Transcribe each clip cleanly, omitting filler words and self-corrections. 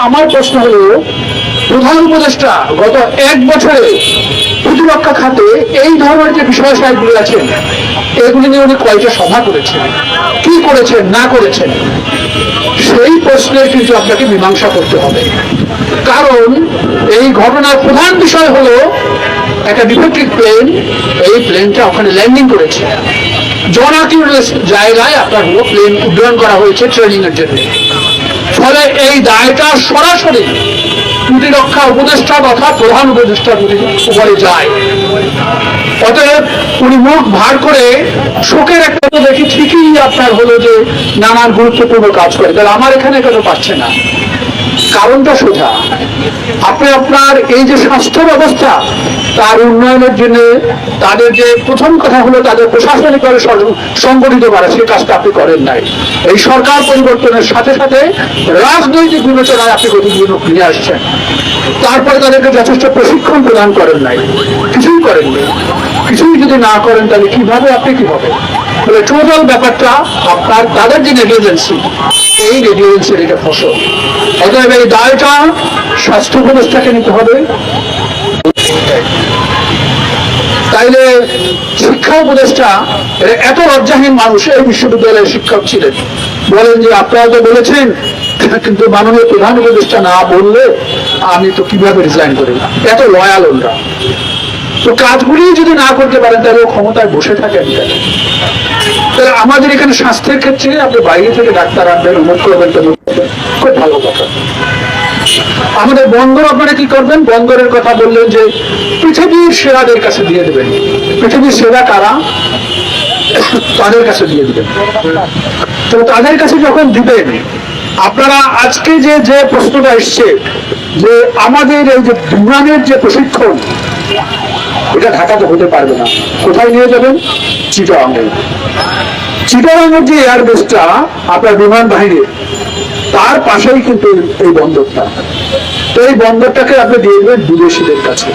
আমার প্রশ্ন হলো, প্রধান উপদেষ্টা গত 1 বছরে প্রতিরক্ষা খাতে এই ধরনের যে বিষয় সাহেবগুলি আছেন এগুলি নিয়ে উনি কয়টা সভা করেছেন, কি করেছেন না করেছেন, সেই প্রশ্নের কিন্তু আপনাকে মীমাংসা করতে হবে। কারণ এই ঘটনার প্রধান বিষয় হলো একটা ডিফেক্টিভ প্লেন, এই প্লেনটা ওখানে ল্যান্ডিং করেছে, জনাকীর্ণ জায়গায় আপনার হলো প্লেন উড্ডয়ন করা হয়েছে ট্রেনিং এর জন্য। ফলে এই দায়টা সরাসরি প্রতিরক্ষা উপদেষ্টা তথা প্রধান উপদেষ্টার উপরে যায়। অতএব উনি মুখ ভার করে শোকের একটা দেখি ঠিকই আপনার হলো যে নানান গুরুত্বপূর্ণ কাজ করে, তাহলে আমার এখানে কেন পাচ্ছে না? কারণটা সোজা, আপনি আপনার এই যে স্বাস্থ্য ব্যবস্থা তার উন্নয়নের জন্য তাদের যে প্রথম কথা হলো তাদের প্রশাসনিকভাবে সংগঠিত করা, সেই কাজটা আপনি করেন নাই। এই সরকার পরিবর্তনের সাথে সাথে রাজনৈতিক বিবেচনায় আপনি কতগুলো নিয়ে আসছেন, তারপরে তাদেরকে যথেষ্ট প্রশিক্ষণ প্রদান করেন নাই, কিছুই করেননি। কিছুই যদি না করেন তাহলে কিভাবে আপনি কি হবে? তাহলে টোটাল ব্যাপারটা আপনার তাদের যে নেগলিজেন্সি, এই নেগলিজেন্সির এটা ফসল। অতএব এই দায়টা স্বাস্থ্য উপদেষ্টাকে নিতে হবে। তাইলে শিক্ষা উপদেষ্টা এত লজ্জাহীন মানুষ, এই বিশ্ববিদ্যালয়ের শিক্ষক ছিলেন, বলেন যে আপনারা তো বলেছেন কিন্তু মাননীয় প্রধান উপদেষ্টা না বললে আমি তো কিভাবে রিজাইন করি না। এত লয়াল ওনরা, তো কাজগুলি যদি না করতে পারেন তাহলে ক্ষমতায় বসে থাকেন। তাহলে আমাদের এখানে স্বাস্থ্যের ক্ষেত্রে আপনি বাইরে থেকে ডাক্তার আনবেন, উন্নত করবেন, খুব ভালো কথা। আমাদের বন্দর আপনারা কি করবেন? বন্দরের কথা বললেন যে পৃথিবীর সেরাদের কাছে দিয়ে দেবেন। পৃথিবীর সেরা কারা? তাদের কাছে দিয়ে দিবেন। তো তাদের কাছে যখন দিবেন, আপনারা আজকে যে যে প্রশ্নটা এসছে যে আমাদের এই যে বিমানের যে প্রশিক্ষণ, এটা ঢাকাতে হতে পারবে না, কোথায় নিয়ে যাবেন? চিটাগাঙে। চিটাগাঙের যে এয়ারবেসটা আপনার বিমান বাহিনীর, তার পাশেই কিন্তু এই বন্দরটা। তো এই বন্দরটাকে আপনি দিয়ে দেবেন বিদেশিদের কাছে।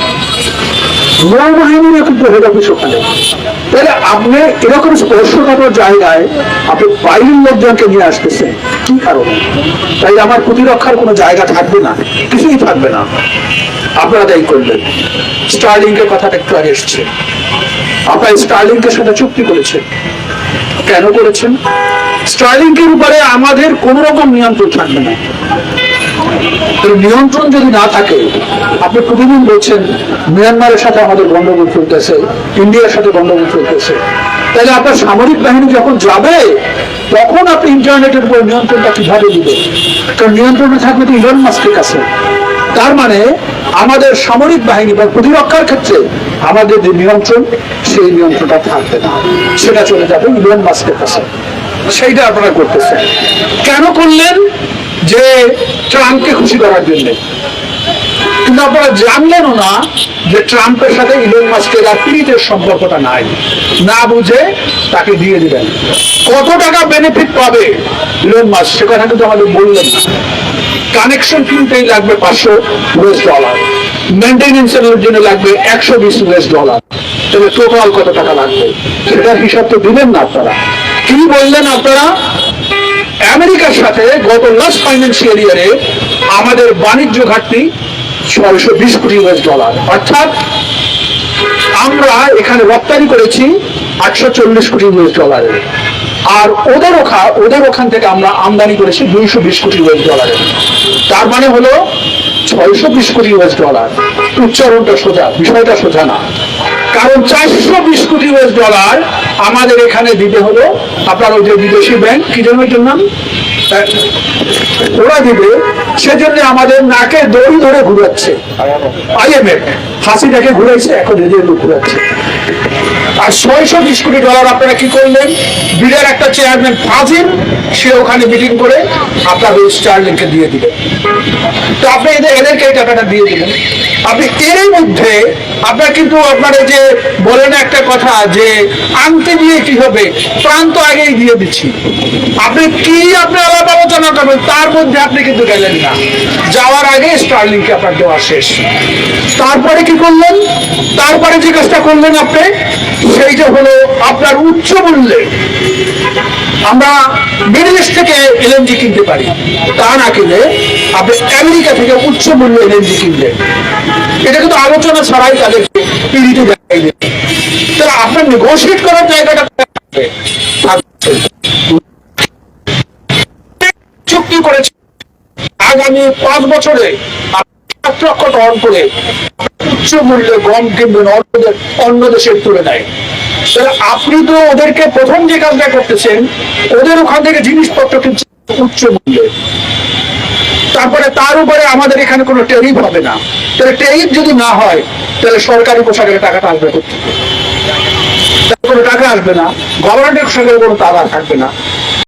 নৌবাহিনীরও কিন্তু হেড অফিস ওখানে। তাহলে আপনি এরকম স্পর্শকাতর জায়গায় আপনি বাইরের লোকজনকে নিয়ে আসতেছেন কি কারণে? তাই আমার প্রতিরক্ষার কোনো জায়গা থাকবে না, কিছুই থাকবে না। আপনারা তাই করলেন। স্টার্লিংকের কথাটা একটু আগে এসছে, আপনারা স্টার্লিংকের সাথে চুক্তি করেছেন। কেন করেছেন? স্টার্লিংকের উপরে আমাদের কোন রকম নিয়ন্ত্রণ থাকবে না। নিয়ন্ত্রণ যদি না থাকে, আপনি প্রতিদিন বলছেন মিয়ানমারের সাথে আমাদের গন্ডগোল চলতেছে, ইন্ডিয়ার সাথে গন্ডগোল চলতেছে, তাহলে আপনার সামরিক বাহিনী যখন যাবে তখন আপনি ইন্টারনেটের উপর নিয়ন্ত্রণটা কিভাবে দিবেন? কারণ নিয়ন্ত্রণে থাকবে তো ইলন মাস্কের কাছে। তার মানে আমাদের সামরিক বাহিনী বা প্রতিরক্ষার ক্ষেত্রে আমাদের যে নিয়ন্ত্রণ, সেই নিয়ন্ত্রণটা থাকবে না, সেটা চলে যাবে ইলন মাস্কের কাছে। সেইটা আপনারা করতেছেন। কেন করলেন? যে ট্রাম্পকে খুশি করার জন্য। কিন্তু আপনারা জানলেনও না যে ট্রাম্পের সাথে ইলন মাস্কের আর পীড়িতের সম্পর্কটা নাই। না বুঝে তাকে দিয়ে দিবেন। কত টাকা বেনিফিট পাবে ইলন মাস্ক সে কথা কিন্তু আমাদের বললেন না। কানেকশন কিনতেই লাগবে $500, মেনটেনেন্সের জন্য লাগবে $120। তাহলে টোটাল কত টাকা লাগবে সেটার হিসাব তো দিবেন না আপনারা। কি বললেন আপনারা? আমেরিকার সাথে গত লাস্ট ফাইন্যান্সিয়াল ইয়ারে আমাদের বাণিজ্য ঘাটতি $620 কোটি। অর্থাৎ আমরা এখানে রপ্তানি করেছি $840 কোটি। আর ওদের ওখান থেকে আমরা আমদানি করেছি $220 কোটি। তার মানে হলো $620 কোটি। উচ্চারণটা সোজা, বিষয়টা সোজা না। কারণ $420 কোটি আমাদের এখানে দিতে হলো আপনার ওই যে বিদেশি ব্যাংক, কি জন্য নাম ওরা দিবে, সেজন্য আমাদের নাকে দড়ি ধরে ঘুরাচ্ছে IMF। হাসিটাকে ঘুরাইছে, এখন এদের ঘুরাচ্ছে। আর $620 কোটি আপনারা কি করলেন? বিলের একটা চেয়ারম্যান ফাজিল, সে ওখানে মিটিং করে আপনার ওই স্টার্লিংকে দিয়ে দিলেন। তো আপনি এদেরকে এই টাকাটা দিয়ে দিলেন। আপনি এরই মধ্যে আপনার কিন্তু আপনার এই যে বলেন একটা কথা যে আনতে দিয়ে কি হবে, প্রাণ তো আগেই দিয়ে দিচ্ছি। আপনি কি আপনার আলাপ আলোচনা করবেন, তার মধ্যে আপনি কিন্তু গেলেন না। যাওয়ার আগে স্টার্লিংকে আপনার দেওয়া শেষ। তারপরে কি করলেন? তারপরে যে কাজটা করলেন আপনি, সেইটা হলো আপনার উচ্চ মূল্যে আমরা মিডল ইস্ট থেকে এলএনজি কিনতে পারি, তা না কিনে আপনি আমেরিকা থেকে উচ্চ মূল্যে এলএনজি কিনলেন। এটা কিন্তু আলোচনা ছাড়াই তাদেরকে পিড়িতে দেখাই দেন। তাহলে আপনার নেগোশিয়েট করার জায়গাটা চুক্তি করেছে আগামী 5 বছরে 7 লক্ষ টন করে উচ্চ মূল্যে গম কিনবেন অন্য দেশের তুলনায়। তাহলে আপনি তো ওদেরকে প্রথম যে কাজটা করতেছেন, ওদের ওখান থেকে জিনিসপত্র কিনছেন উচ্চ মূল্যে, তারপরে তার উপরে আমাদের এখানে কোনো ট্যারিফ হবে না। তাহলে ট্যারিফ যদি না হয়, তাহলে সরকারি পোশাকের টাকাটা আসবে কোথা থেকে? কোনো টাকা আসবে না, গভর্নমেন্টের পোশাকের কোনো টাকা থাকবে না।